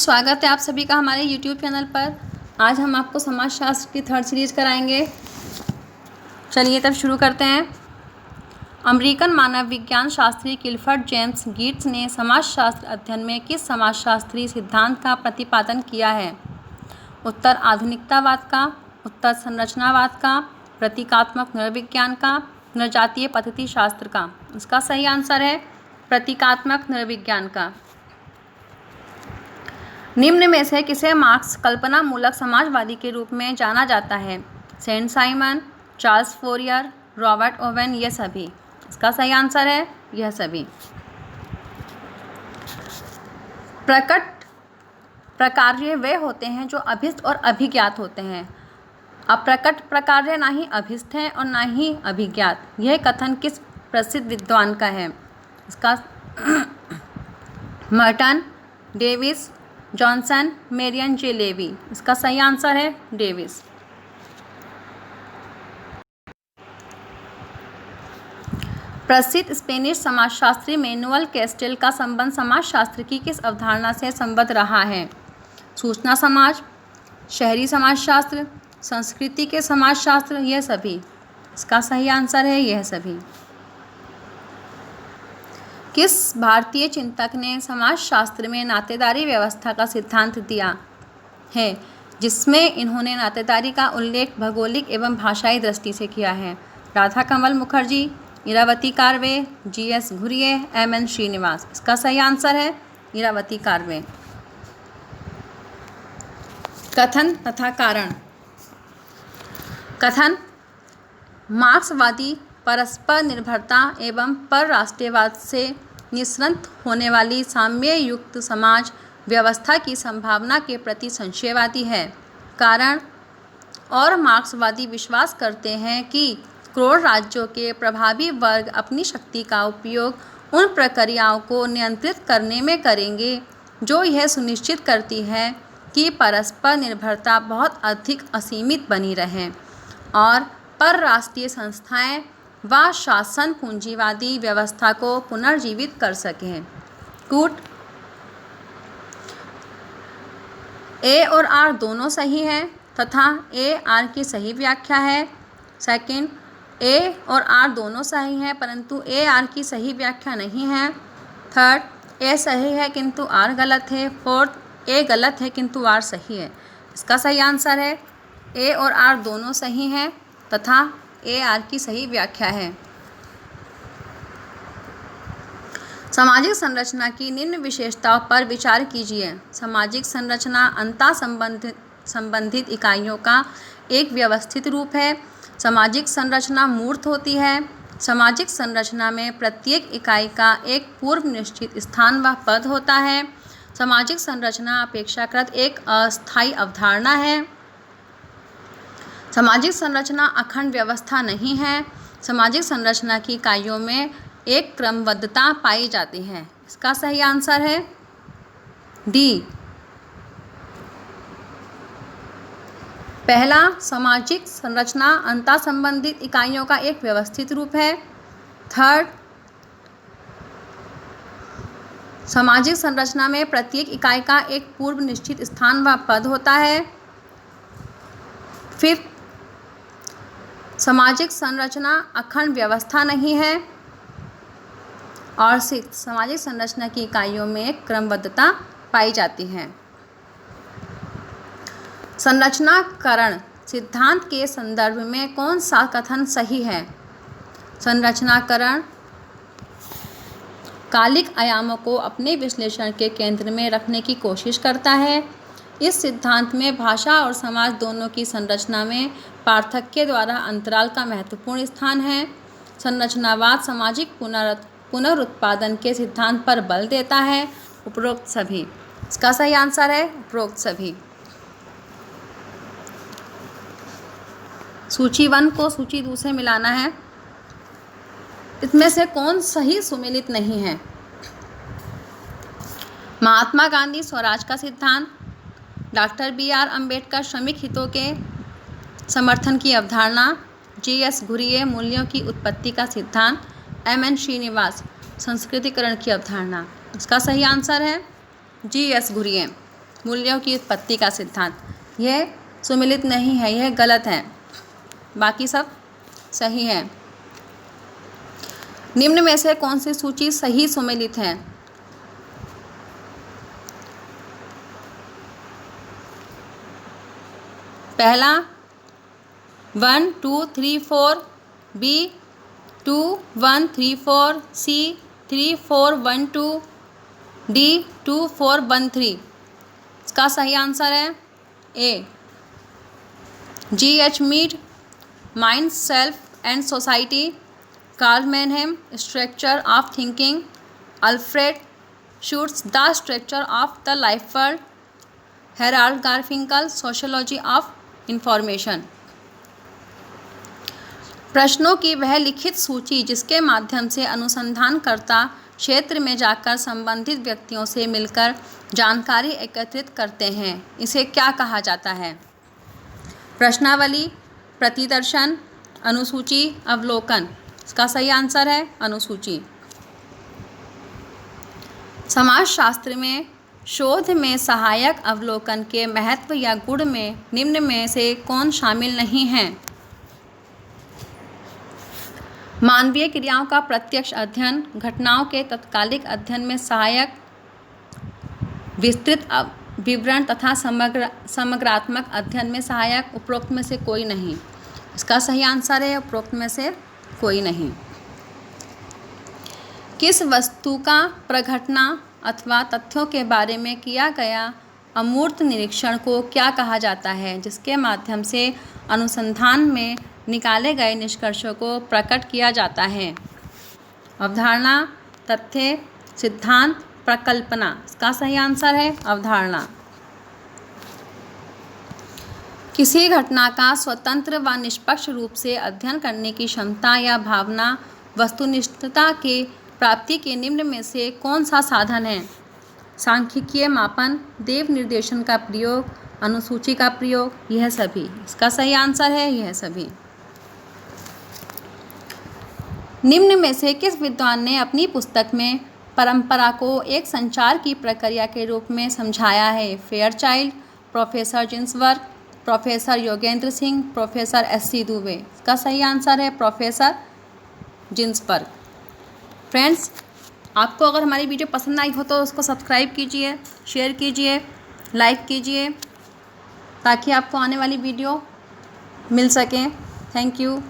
स्वागत है आप सभी का हमारे YouTube चैनल पर। आज हम आपको समाजशास्त्र की थर्ड सीरीज कराएंगे। चलिए तब शुरू करते हैं। अमेरिकन मानव विज्ञान शास्त्री क्लिफर्ड जेम्स गिट्स ने समाजशास्त्र अध्ययन में किस समाजशास्त्रीय सिद्धांत का प्रतिपादन किया है? उत्तर आधुनिकतावाद का, उत्तर संरचनावाद का, प्रतीकात्मक नृविज्ञान का, नृजातीय पद्धति शास्त्र का। इसका सही आंसर है प्रतीकात्मक नृविज्ञान का। निम्न में से किसे मार्क्स कल्पना मूलक समाजवादी के रूप में जाना जाता है? Saint Simon, Charles Fourier, Robert Owen, ये सभी। इसका सही आंसर है यह सभी। प्रकट प्रकार्य वे होते हैं जो अभिष्ट और अभिज्ञात होते हैं। अप्रकट प्रकार्य ना ही अभिष्ट हैं और ना ही अभिज्ञात। यह कथन किस प्रसिद्ध विद्वान का है? इसका मर्टन, डेविस, जॉनसन, मेरियन जे लेवी। इसका सही आंसर है डेविस। प्रसिद्ध स्पेनिश समाजशास्त्री मैनुअल कैस्टेल का संबंध समाजशास्त्र की किस अवधारणा से संबद्ध रहा है? सूचना समाज, शहरी समाजशास्त्र, संस्कृति के समाजशास्त्र, यह सभी। इसका सही आंसर है यह सभी। किस भारतीय चिंतक ने समाजशास्त्र में नातेदारी व्यवस्था का सिद्धांत दिया है, जिसमें इन्होंने नातेदारी का उल्लेख भौगोलिक एवं भाषाई दृष्टि से किया है? राधाकमल मुखर्जी, इरावती कार्वे, जी.एस. घुरिये, एम.एन. श्रीनिवास। इसका सही आंसर है इरावती कार्वे। कथन तथा कारण। कथन मार्क्सवादी परस्पर निर्भरता एवं परराष्ट्रीयवाद से निःसृत होने वाली साम्य युक्त समाज व्यवस्था की संभावना के प्रति संशयवादी है। कारण और मार्क्सवादी विश्वास करते हैं कि क्रोध राज्यों के प्रभावी वर्ग अपनी शक्ति का उपयोग उन प्रक्रियाओं को नियंत्रित करने में करेंगे जो यह सुनिश्चित करती है कि परस्पर निर्भरता बहुत अधिक असीमित बनी रहे और परराष्ट्रीय संस्थाएं व शासन पूंजीवादी व्यवस्था को पुनर्जीवित कर सकें। कूट ए और आर दोनों सही हैं तथा ए आर की सही व्याख्या है। सेकंड, ए और आर दोनों सही हैं परंतु ए आर की सही व्याख्या नहीं है। थर्ड, ए सही है किंतु आर गलत है। फोर्थ, ए गलत है किंतु आर सही है। इसका सही आंसर है ए और आर दोनों सही हैं तथा ए आर की सही व्याख्या है। सामाजिक संरचना की निम्न विशेषताओं पर विचार कीजिए। सामाजिक संरचना अंतः संबंधित इकाइयों का एक व्यवस्थित रूप है। सामाजिक संरचना मूर्त होती है। सामाजिक संरचना में प्रत्येक इकाई का एक पूर्व निश्चित स्थान व पद होता है। सामाजिक संरचना अपेक्षाकृत एक अस्थायी अवधारणा है। सामाजिक संरचना अखंड व्यवस्था नहीं है। सामाजिक संरचना की इकाइयों में एक क्रमबद्धता पाई जाती है। इसका सही आंसर है डी। पहला, सामाजिक संरचना अंतः संबंधित इकाइयों का एक व्यवस्थित रूप है। थर्ड, सामाजिक संरचना में प्रत्येक इकाई का एक पूर्व निश्चित स्थान व पद होता है। फिफ्थ, सामाजिक संरचना अखंड व्यवस्था नहीं है। और सिक्स्थ, सामाजिक संरचना की इकाइयों में एक क्रमबद्धता पाई जाती है। संरचनाकरण सिद्धांत के संदर्भ में कौन सा कथन सही है? संरचनाकरण कालिक आयामों को अपने विश्लेषण के केंद्र में रखने की कोशिश करता है। इस सिद्धांत में भाषा और समाज दोनों की संरचना में पार्थक्य द्वारा अंतराल का महत्वपूर्ण स्थान है। संरचनावाद सामाजिक पुनरुत्पादन के सिद्धांत पर बल देता है। उपरोक्त सभी। इसका सही आंसर है उपरोक्त सभी। सूची 1 को सूची 2 से मिलाना है। इसमें से कौन सही सुमेलित नहीं है? महात्मा गांधी स्वराज का सिद्धांत, डॉक्टर बी.आर. अम्बेडकर श्रमिक हितों के समर्थन की अवधारणा, जी.एस. घुरिये मूल्यों की उत्पत्ति का सिद्धांत, एम.एन. श्रीनिवास संस्कृतिकरण की अवधारणा। इसका सही आंसर है जी.एस. घुरिये मूल्यों की उत्पत्ति का सिद्धांत। यह सुमेलित नहीं है, यह गलत है, बाकी सब सही है। निम्न में से कौन सी सूची सही सुमेलित है? पहला 1 2 3 4, बी 2 1 3 4, सी 3 4 1 2, डी 2 4 1 3। इसका सही आंसर है A. G.H. Mead, mind, self and society, Karl Mannheim, structure of thinking, Alfred Schutz, the structure of the life world, Harold Garfinkel, sociology of information. प्रश्नों की वह लिखित सूची जिसके माध्यम से अनुसंधानकर्ता क्षेत्र में जाकर संबंधित व्यक्तियों से मिलकर जानकारी एकत्रित करते हैं, इसे क्या कहा जाता है? प्रश्नावली, प्रतिदर्शन, अनुसूची, अवलोकन। इसका सही आंसर है अनुसूची। समाजशास्त्र में शोध में सहायक अवलोकन के महत्व या गुण में निम्न में से कौन शामिल नहीं है? मानवीय क्रियाओं का प्रत्यक्ष अध्ययन, घटनाओं के तत्कालिक अध्ययन में सहायक, विस्तृत विवरण तथा समग्रात्मक अध्ययन में सहायक। उपरोक्त में से कोई नहीं। इसका सही आंसर है उपरोक्त में से कोई नहीं। किस वस्तु का प्रघटना अथवा तथ्यों के बारे में किया गया अमूर्त निरीक्षण को क्या कहा जाता है, जिसके माध्यम से अनुसंधान में निकाले गए निष्कर्षों को प्रकट किया जाता है? अवधारणा, तथ्य, सिद्धांत, प्रकल्पना। इसका सही आंसर है अवधारणा। किसी घटना का स्वतंत्र व निष्पक्ष रूप से अध्ययन करने की क्षमता या भावना वस्तुनिष्ठता के प्राप्ति के निम्न में से कौन सा साधन है? सांख्यिकीय मापन, देव निर्देशन का प्रयोग, अनुसूची का प्रयोग, यह सभी। इसका सही आंसर है यह सभी। निम्न में से किस विद्वान ने अपनी पुस्तक में परंपरा को एक संचार की प्रक्रिया के रूप में समझाया है? Fairchild, professor Ginsburg, professor Yogendra Singh, professor S.C. Dubey. इसका सही आंसर है प्रोफेसर जिन्सबर्ग। फ्रेंड्स, आपको अगर हमारी वीडियो पसंद आई हो तो उसको सब्सक्राइब कीजिए, शेयर कीजिए, लाइक कीजिए, ताकि आपको आने वाली वीडियो मिल सके। Thank you.